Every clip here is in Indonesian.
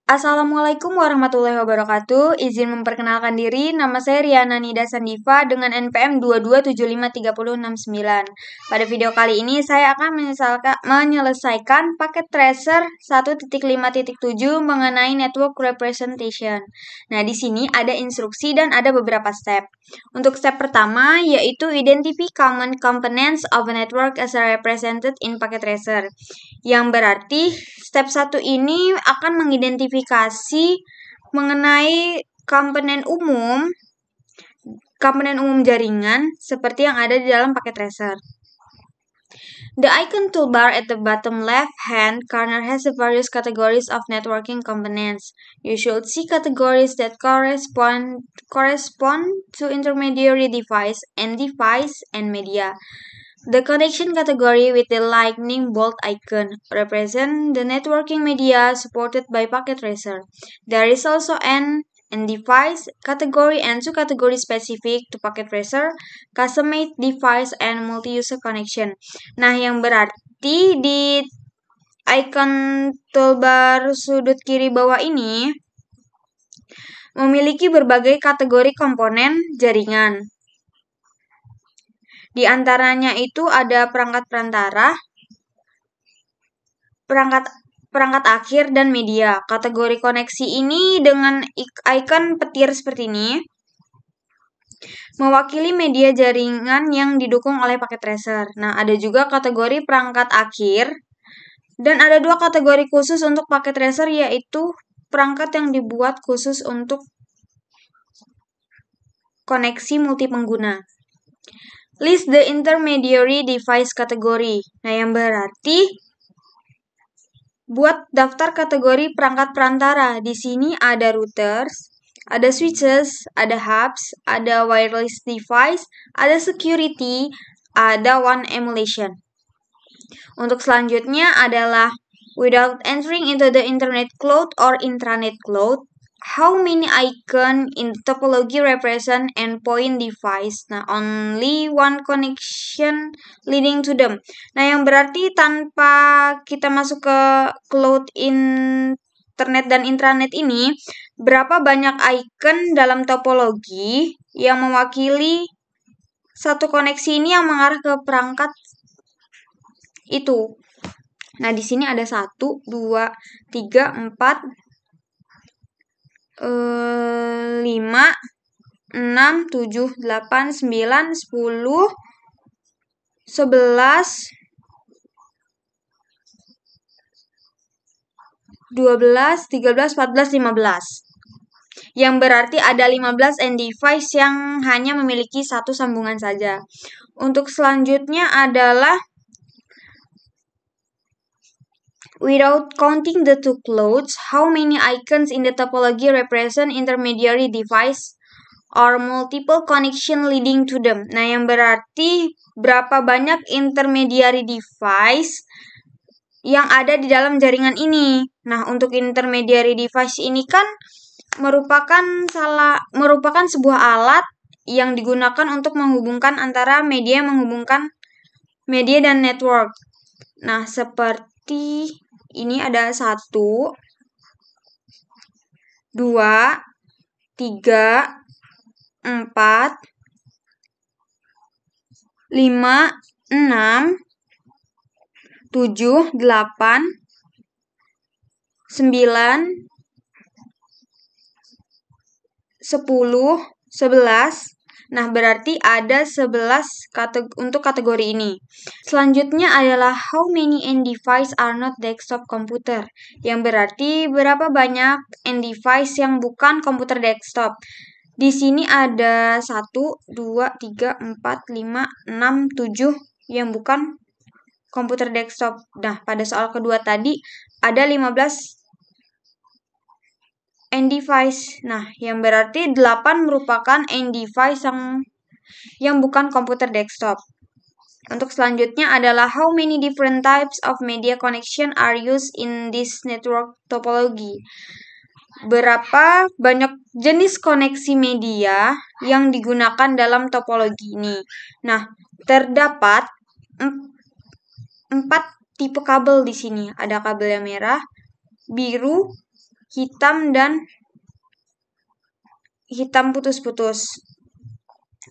Assalamualaikum warahmatullahi wabarakatuh. Izin memperkenalkan diri, nama saya Riana Nida Sandiva dengan NPM 22753069. Pada video kali ini saya akan menyelesaikan paket tracer 1.5.7 mengenai network representation. Nah, di sini ada instruksi dan ada beberapa step. Untuk step pertama yaitu identify common components of a network as represented in packet tracer. Yang berarti step 1 ini akan mengidentifikasi mengenai komponen umum jaringan seperti yang ada di dalam paket tracer. The icon toolbar at the bottom left-hand corner has the various categories of networking components. You should see categories that correspond to intermediary device, end device, and media. The connection category with the lightning bolt icon represents the networking media supported by packet tracer. There is also an end device category and two categories specific to packet tracer, custom-made device, and multi-user connection. Nah, yang berarti di icon toolbar sudut kiri bawah ini memiliki berbagai kategori komponen jaringan. Di antaranya itu ada perangkat perantara, perangkat akhir, dan media. Kategori koneksi ini dengan icon petir seperti ini mewakili media jaringan yang didukung oleh paket tracer. Nah, ada juga kategori perangkat akhir, dan ada dua kategori khusus untuk paket tracer, yaitu perangkat yang dibuat khusus untuk koneksi multipengguna. List the intermediary device category. Nah, yang berarti buat daftar kategori perangkat perantara. Di sini ada routers, ada switches, ada hubs, ada wireless device, ada security, ada WAN emulation. Untuk selanjutnya adalah without entering into the internet cloud or intranet cloud, how many icon in the topology represent endpoint device? Nah, only one connection leading to them. Nah, yang berarti tanpa kita masuk ke cloud, internet, dan intranet ini, berapa banyak icon dalam topologi yang mewakili satu koneksi ini yang mengarah ke perangkat itu. Nah, di sini ada 1, 2, 3, 4, 5, 6, 7, 8, 9, 10, 11, 12, 13, 14, 15, yang berarti ada 15 end device yang hanya memiliki satu sambungan saja. Untuk selanjutnya adalah without counting the two clouds, how many icons in the topology represent intermediary device or multiple connection leading to them? Nah, yang berarti berapa banyak intermediary device yang ada di dalam jaringan ini. Nah, untuk intermediary device ini kan merupakan sebuah alat yang digunakan untuk menghubungkan antara media dan network. Nah, seperti ini ada 1, 2, 3, 4, 5, 6, 7, 8, 9, 10, 11. Nah, berarti ada 11 untuk kategori ini. Selanjutnya adalah how many end device are not desktop computer. Yang berarti berapa banyak end device yang bukan komputer desktop. Di sini ada 1, 2, 3, 4, 5, 6, 7 yang bukan komputer desktop. Nah, pada soal kedua tadi ada 15 end device. Nah, yang berarti 8 merupakan end device yang bukan komputer desktop. Untuk selanjutnya adalah how many different types of media connection are used in this network topology. Berapa banyak jenis koneksi media yang digunakan dalam topologi ini. Nah, terdapat 4 tipe kabel di sini. Ada kabel yang merah, biru, hitam dan hitam putus-putus.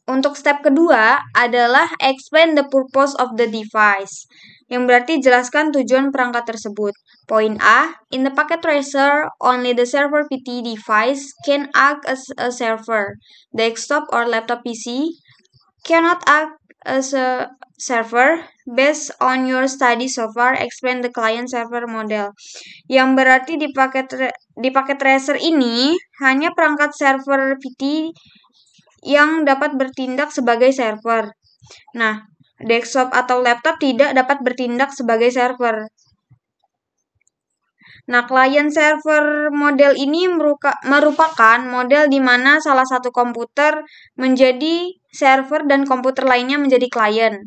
Untuk step kedua adalah explain the purpose of the device, yang berarti jelaskan tujuan perangkat tersebut. Poin A, in the packet tracer, only the server PT device can act as a server. Desktop or laptop PC cannot act as a server. Based on your study so far, explain the client server model. Yang berarti di paket tracer ini hanya perangkat server PT yang dapat bertindak sebagai server. Nah, desktop atau laptop tidak dapat bertindak sebagai server. Nah, client server model ini merupakan model di mana salah satu komputer menjadi server dan komputer lainnya menjadi client.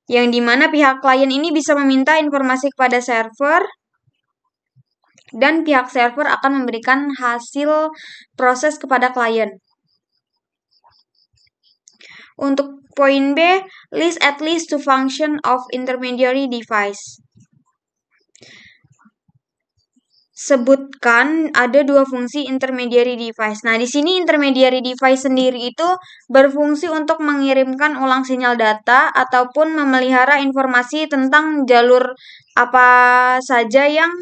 Yang di mana pihak klien ini bisa meminta informasi kepada server dan pihak server akan memberikan hasil proses kepada klien. Untuk poin B, list at least two function of intermediary device. Sebutkan ada dua fungsi intermediary device. Nah, di sini intermediary device sendiri itu berfungsi untuk mengirimkan ulang sinyal data ataupun memelihara informasi tentang jalur apa saja yang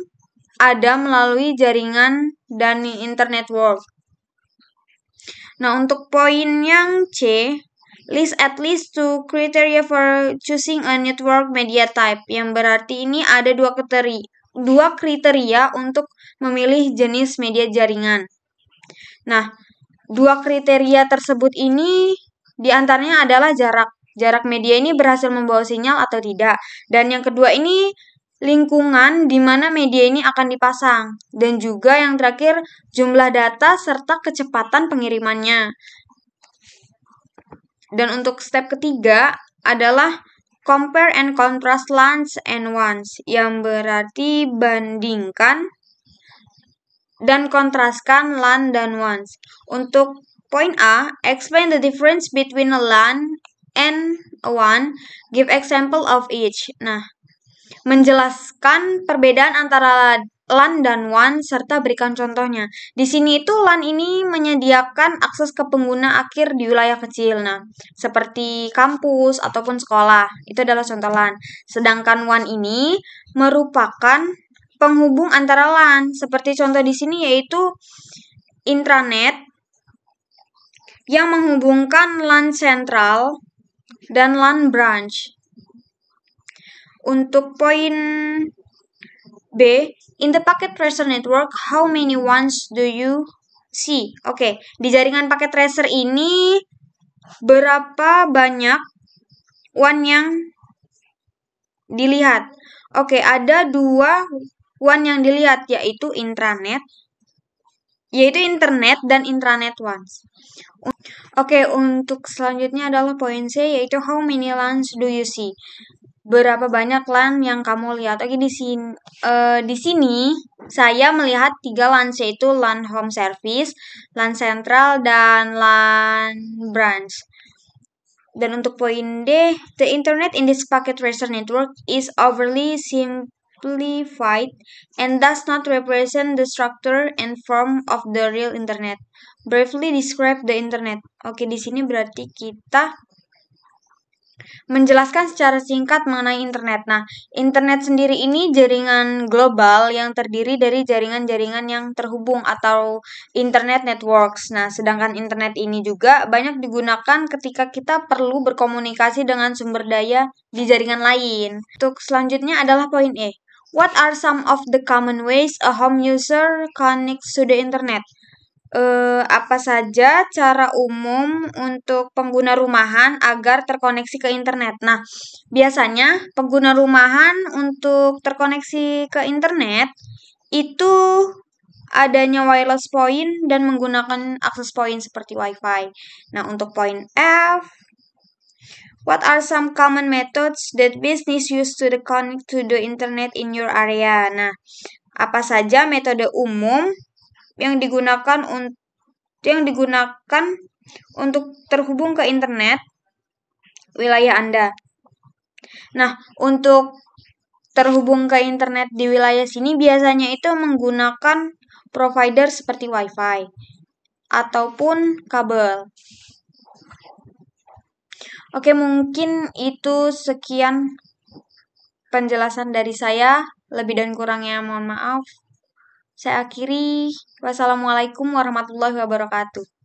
ada melalui jaringan dan internet network. Nah, untuk poin yang C, list at least two criteria for choosing a network media type, yang berarti ini ada dua kriteria untuk memilih jenis media jaringan. Nah, dua kriteria tersebut ini diantaranya adalah jarak media ini berhasil membawa sinyal atau tidak. Dan yang kedua ini lingkungan di mana media ini akan dipasang. Dan juga yang terakhir jumlah data serta kecepatan pengirimannya. Dan untuk step ketiga adalah compare and contrast LANs and WANs, yang berarti bandingkan dan kontraskan LAN dan WANs. Untuk poin A, explain the difference between a LAN and a WAN. Give example of each. Nah, menjelaskan perbedaan antara LAN dan WAN serta berikan contohnya. Di sini itu LAN ini menyediakan akses ke pengguna akhir di wilayah kecil. Nah, seperti kampus ataupun sekolah. Itu adalah contoh LAN. Sedangkan WAN ini merupakan penghubung antara LAN. Seperti contoh di sini yaitu intranet yang menghubungkan LAN sentral dan LAN branch. Untuk poin B, in the packet tracer network, how many WANs do you see? Oke, di jaringan paket tracer ini berapa banyak WAN yang dilihat? Oke, ada dua WAN yang dilihat, yaitu internet dan intranet WANs. Oke, untuk selanjutnya adalah poin C, yaitu how many LANs do you see? Berapa banyak LAN yang kamu lihat? Oke, di sini saya melihat 3 LAN, yaitu LAN home service, LAN sentral, dan LAN branch. Dan untuk poin D, the internet in this packet tracer network is overly simplified and does not represent the structure and form of the real internet. Briefly describe the internet. Oke, di sini berarti kita menjelaskan secara singkat mengenai internet. Nah, internet sendiri ini jaringan global yang terdiri dari jaringan-jaringan yang terhubung atau internet networks. Nah, sedangkan internet ini juga banyak digunakan ketika kita perlu berkomunikasi dengan sumber daya di jaringan lain. Untuk selanjutnya adalah poin E. What are some of the common ways a home user connects to the internet? Apa saja cara umum untuk pengguna rumahan agar terkoneksi ke internet? Nah, biasanya pengguna rumahan untuk terkoneksi ke internet itu adanya wireless point dan menggunakan akses point seperti Wi-Fi. Nah, untuk poin F, what are some common methods that business use to connect to the internet in your area? Nah, apa saja metode umum yang digunakan untuk terhubung ke internet wilayah Anda. Nah, untuk terhubung ke internet di wilayah sini biasanya itu menggunakan provider seperti Wi-Fi ataupun kabel. Oke, mungkin itu sekian penjelasan dari saya. Lebih dan kurangnya mohon maaf. Saya akhiri. Wassalamualaikum warahmatullahi wabarakatuh.